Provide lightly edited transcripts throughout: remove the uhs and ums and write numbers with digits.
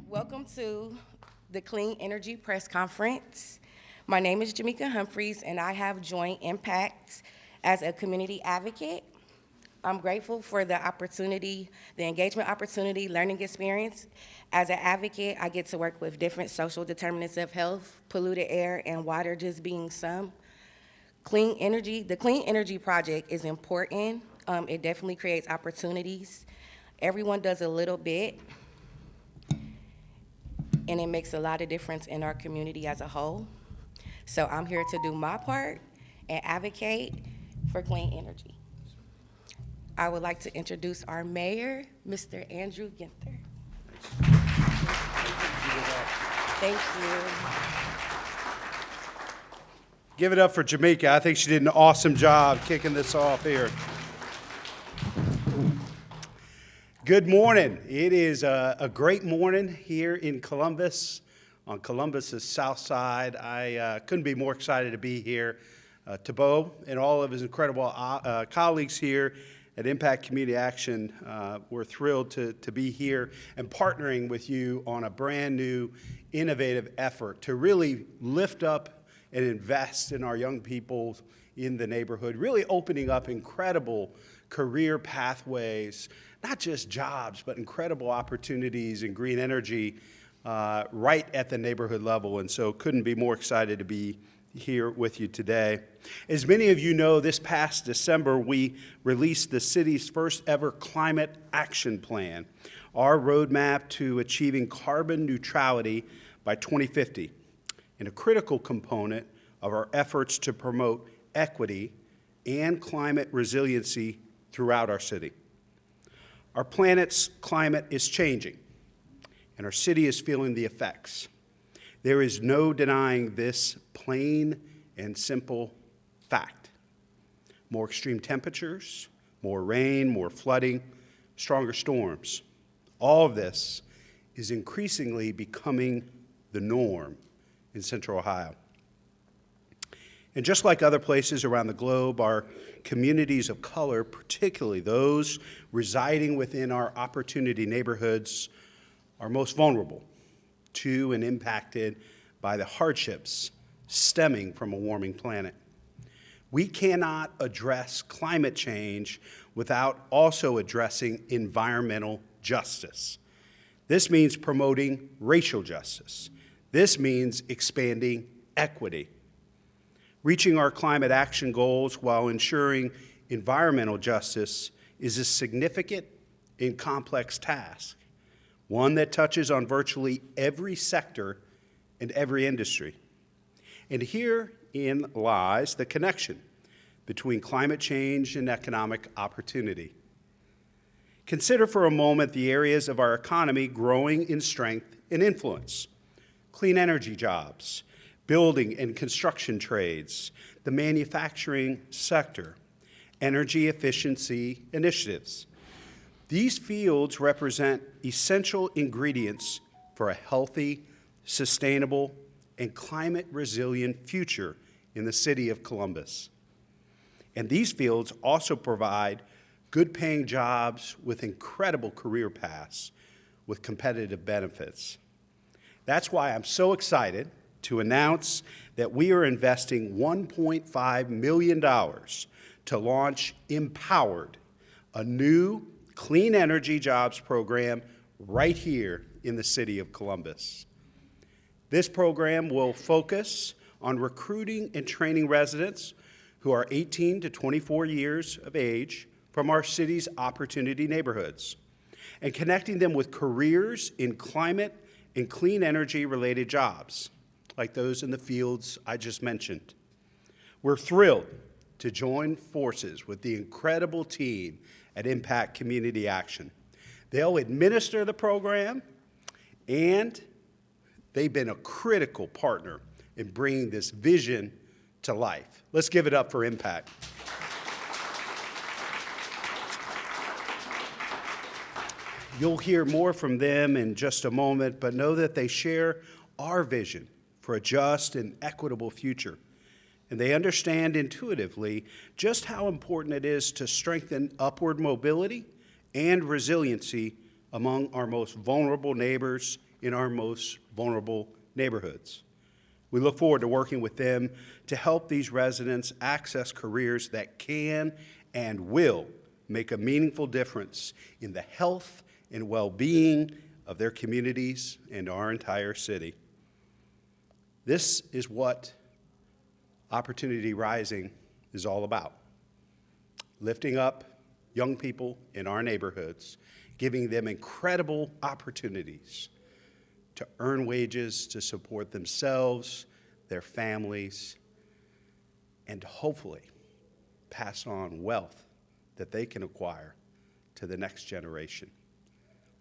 Welcome to the Clean Energy Press Conference. My name is Jamaica Humphreys, and I have joined Impact as a community advocate. I'm grateful for the opportunity, the engagement opportunity, learning experience. As an advocate, I get to work with different social determinants of health, polluted air and water just being some. Clean energy, the Clean Energy Project is important. It definitely creates opportunities. Everyone does a little bit, and it makes a lot of difference in our community as a whole. So I'm here to do my part and advocate for clean energy. I would like to introduce our mayor, Mr. Andrew Ginther. Thank you. Give it up for Jamaica. I think she did an awesome job kicking this off here. Good morning. It is a great morning here in Columbus, on Columbus's south side. I couldn't be more excited to be here. To Bo and all of his incredible colleagues here at Impact Community Action, we're thrilled to be here and partnering with you on a brand new, innovative effort to really lift up and invest in our young people in the neighborhood, really opening up incredible career pathways, not just jobs, but incredible opportunities in green energy right at the neighborhood level. And so couldn't be more excited to be here with you today. As many of you know, this past December, we released the city's first ever climate action plan, our roadmap to achieving carbon neutrality by 2050, and a critical component of our efforts to promote equity and climate resiliency throughout our city. Our planet's climate is changing, and our city is feeling the effects. There is no denying this plain and simple fact. More extreme temperatures, more rain, more flooding, stronger storms. All of this is increasingly becoming the norm in Central Ohio. And just like other places around the globe, our communities of color, particularly those residing within our opportunity neighborhoods, are most vulnerable to and impacted by the hardships stemming from a warming planet. We cannot address climate change without also addressing environmental justice. This means promoting racial justice. This means expanding equity. Reaching our climate action goals while ensuring environmental justice is a significant and complex task, one that touches on virtually every sector and every industry. And herein lies the connection between climate change and economic opportunity. Consider for a moment the areas of our economy growing in strength and influence: clean energy jobs, building and construction trades, the manufacturing sector, energy efficiency initiatives. These fields represent essential ingredients for a healthy, sustainable, and climate-resilient future in the city of Columbus. And these fields also provide good-paying jobs with incredible career paths with competitive benefits. That's why I'm so excited to announce that we are investing $1.5 million to launch Empowered, a new clean energy jobs program right here in the city of Columbus. This program will focus on recruiting and training residents who are 18 to 24 years of age from our city's opportunity neighborhoods and connecting them with careers in climate and clean energy related jobs, like those in the fields I just mentioned. We're thrilled to join forces with the incredible team at Impact Community Action. They'll administer the program, and they've been a critical partner in bringing this vision to life. Let's give it up for Impact. You'll hear more from them in just a moment, but know that they share our vision for a just and equitable future. And they understand intuitively just how important it is to strengthen upward mobility and resiliency among our most vulnerable neighbors in our most vulnerable neighborhoods. We look forward to working with them to help these residents access careers that can and will make a meaningful difference in the health and well-being of their communities and our entire city. This is what Opportunity Rising is all about: lifting up young people in our neighborhoods, giving them incredible opportunities to earn wages to support themselves, their families, and to hopefully pass on wealth that they can acquire to the next generation,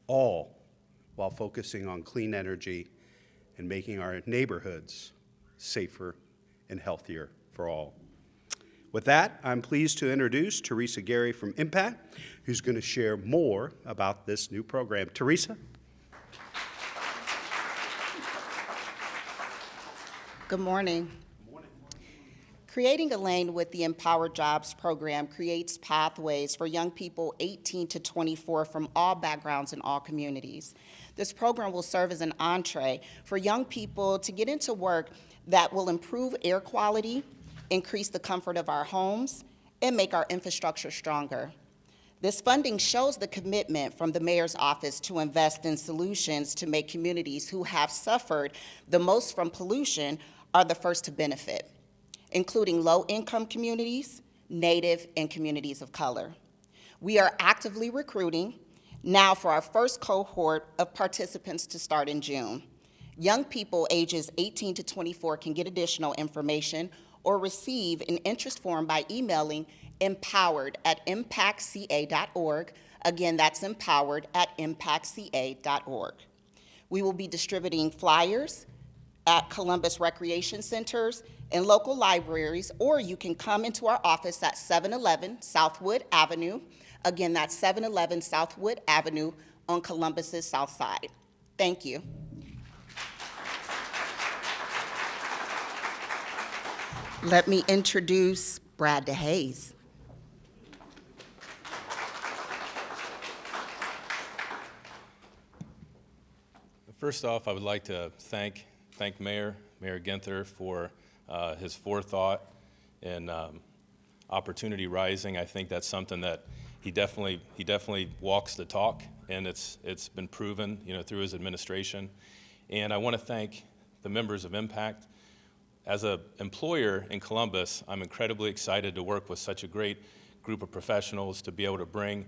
all while focusing on clean energy and making our neighborhoods safer and healthier for all. With that, I'm pleased to introduce Teresa Gary from Impact, who's going to share more about this new program. Teresa? Good morning. Creating a lane with the Empowered Jobs program creates pathways for young people 18 to 24 from all backgrounds and all communities. This program will serve as an entree for young people to get into work that will improve air quality, increase the comfort of our homes, and make our infrastructure stronger. This funding shows the commitment from the Mayor's office to invest in solutions to make communities who have suffered the most from pollution are the first to benefit, including low-income communities, Native, and communities of color. We are actively recruiting now for our first cohort of participants to start in June. Young people ages 18 to 24 can get additional information or receive an interest form by emailing empowered@impactca.org. Again, that's empowered@impactca.org. We will be distributing flyers at Columbus Recreation Centers and local libraries, or you can come into our office at 711 Southwood Avenue. Again, that's 711 Southwood Avenue on Columbus's south side. Thank you. Let me introduce Brad DeHaze. First off, I would like to thank Mayor Ginther for his forethought and Opportunity Rising. I think that's something that he definitely walks the talk, and it's been proven, through his administration. And I want to thank the members of Impact. As an employer in Columbus, I'm incredibly excited to work with such a great group of professionals to be able to bring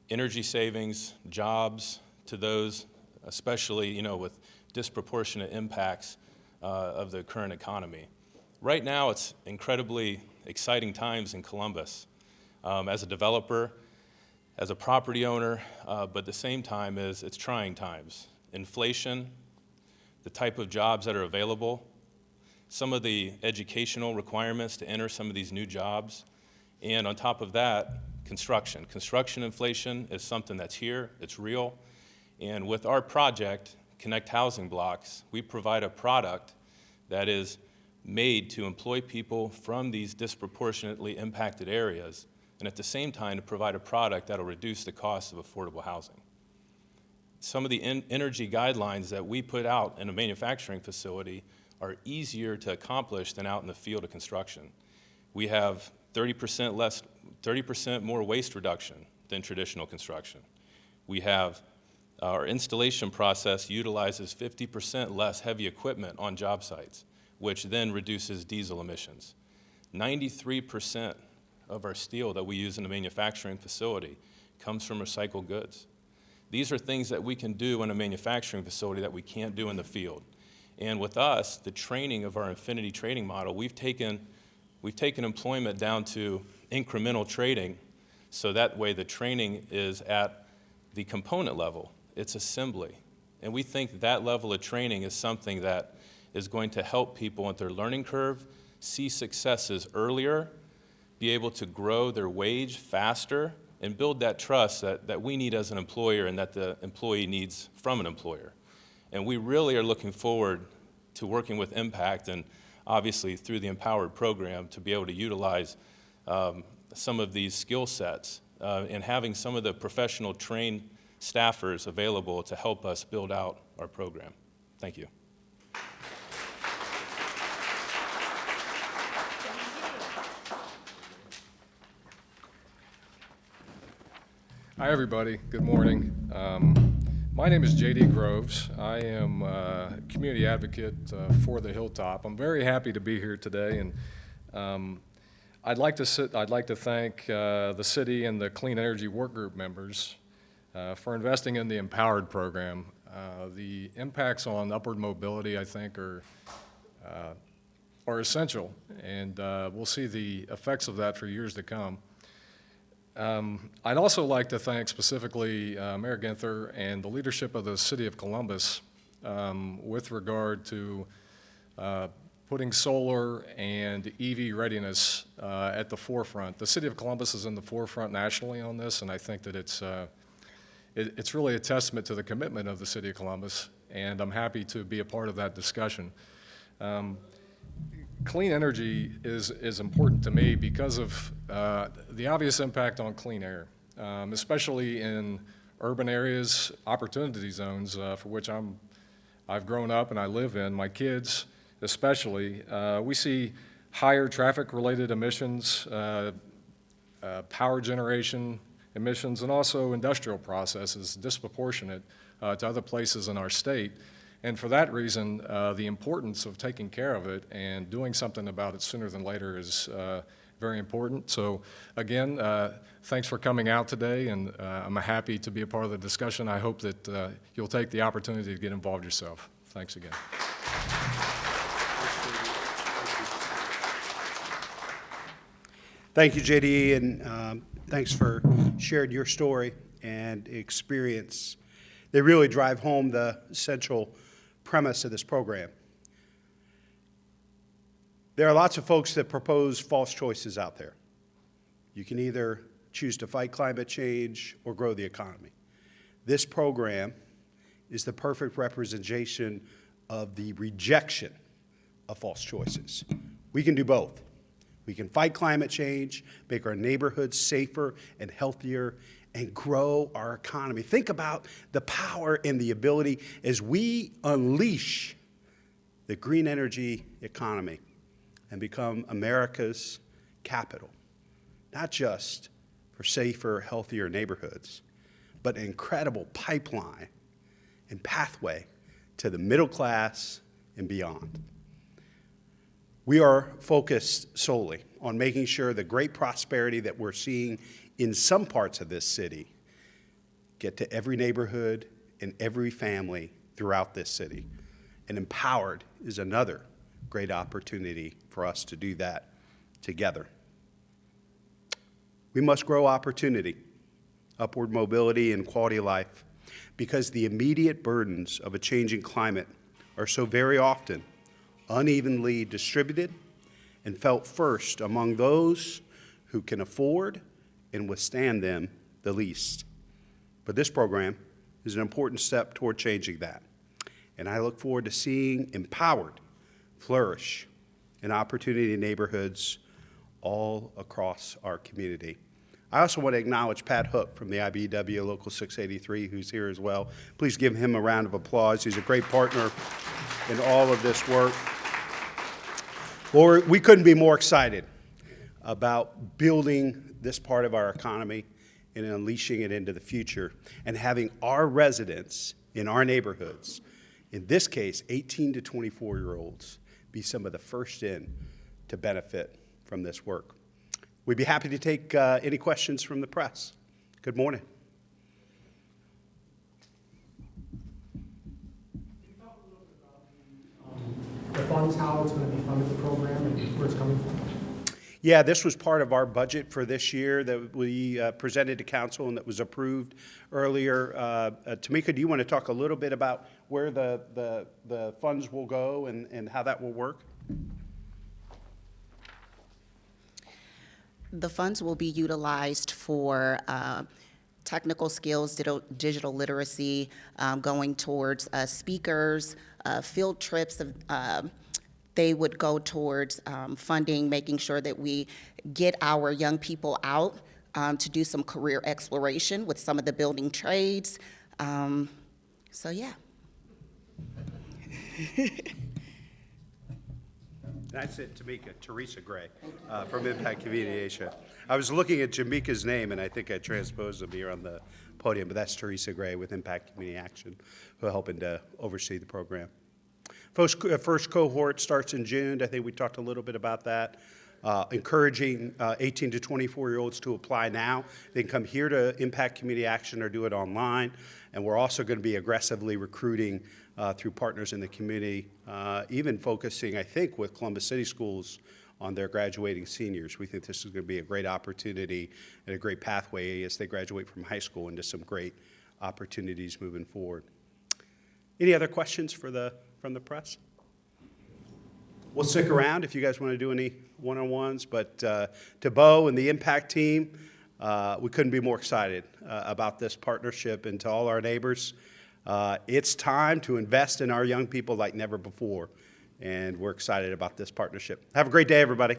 energy savings, jobs to those, especially with disproportionate impacts of the current economy. Right now, it's incredibly exciting times in Columbus. As a developer, as a property owner, but at the same time it's trying times. Inflation, the type of jobs that are available, some of the educational requirements to enter some of these new jobs, and on top of that, construction. Construction inflation is something that's here, it's real, and with our project, Connect Housing Blocks, we provide a product that is made to employ people from these disproportionately impacted areas, and at the same time to provide a product that will reduce the cost of affordable housing. Some of the energy guidelines that we put out in a manufacturing facility are easier to accomplish than out in the field of construction. We have 30% more waste reduction than traditional construction. We have our installation process utilizes 50% less heavy equipment on job sites, which then reduces diesel emissions. 93% of our steel that we use in a manufacturing facility comes from recycled goods. These are things that we can do in a manufacturing facility that we can't do in the field. And with us, the training of our Infinity training model, we've taken employment down to incremental trading, so that way the training is at the component level. It's assembly. And we think that level of training is something that is going to help people at their learning curve see successes earlier, be able to grow their wage faster, and build that trust that we need as an employer and that the employee needs from an employer. And we really are looking forward to working with Impact and obviously through the Empowered program to be able to utilize some of these skill sets and having some of the professional trained staffers available to help us build out our program. Thank you. Hi, everybody. Good morning. My name is J.D. Groves. I am a community advocate for the Hilltop. I'm very happy to be here today, and I'd like to thank the city and the Clean Energy Work Group members for investing in the Empowered program. The impacts on upward mobility, I think, are essential, and we'll see the effects of that for years to come. I'd also like to thank specifically Mayor Ginther and the leadership of the City of Columbus with regard to putting solar and EV readiness at the forefront. The City of Columbus is in the forefront nationally on this, and I think that it's really a testament to the commitment of the City of Columbus, and I'm happy to be a part of that discussion. Clean energy is important to me because of the obvious impact on clean air, especially in urban areas, opportunity zones for which I've grown up and I live in. My kids especially, we see higher traffic-related emissions, power generation emissions, and also industrial processes disproportionate to other places in our state. And for that reason, the importance of taking care of it and doing something about it sooner than later is very important. So again, thanks for coming out today, and I'm happy to be a part of the discussion. I hope that you'll take the opportunity to get involved yourself. Thanks again. Thank you, JD, and thanks for sharing your story and experience. They really drive home the central premise of this program. There are lots of folks that propose false choices out there. You can either choose to fight climate change or grow the economy. This program is the perfect representation of the rejection of false choices. We can do both. We can fight climate change, make our neighborhoods safer and healthier, and grow our economy. Think about the power and the ability as we unleash the green energy economy and become America's capital, not just for safer, healthier neighborhoods, but an incredible pipeline and pathway to the middle class and beyond. We are focused solely on making sure the great prosperity that we're seeing in some parts of this city get to every neighborhood and every family throughout this city. And Empowered is another great opportunity for us to do that together. We must grow opportunity, upward mobility, and quality of life because the immediate burdens of a changing climate are so very often unevenly distributed and felt first among those who can afford and withstand them the least. But this program is an important step toward changing that. And I look forward to seeing Empowered flourish in opportunity neighborhoods all across our community. I also want to acknowledge Pat Hook from the IBEW Local 683, who's here as well. Please give him a round of applause. He's a great partner in all of this work. Well, we couldn't be more excited about building this part of our economy and unleashing it into the future and having our residents in our neighborhoods, in this case 18 to 24-year-olds, be some of the first in to benefit from this work. We'd be happy to take any questions from the press. Good morning. Can you talk a little bit about the funds, how it's going to be funded, the program, and where it's coming from? Yeah, this was part of our budget for this year that we presented to council and that was approved earlier. Tamika, do you want to talk a little bit about where the funds will go and how that will work? The funds will be utilized for technical skills, digital literacy, going towards speakers, field trips. They would go towards funding, making sure that we get our young people out to do some career exploration with some of the building trades. So yeah. That's it, Tamika, Teresa Gray, from Impact Community Asia. I was looking at Jamaica's name, and I think I transposed them here on the podium, but that's Teresa Gray with Impact Community Action, who are helping to oversee the program. First cohort starts in June. I think we talked a little bit about that. Encouraging 18 to 24-year-olds to apply now. They can come here to Impact Community Action or do it online. And we're also going to be aggressively recruiting through partners in the community, even focusing, I think, with Columbus City Schools on their graduating seniors. We think this is going to be a great opportunity and a great pathway as they graduate from high school into some great opportunities moving forward. Any other questions from the press? We'll stick around if you guys want to do any one-on-ones, but to Bo and the Impact team, we couldn't be more excited about this partnership, and to all our neighbors, it's time to invest in our young people like never before, and we're excited about this partnership. Have a great day, everybody.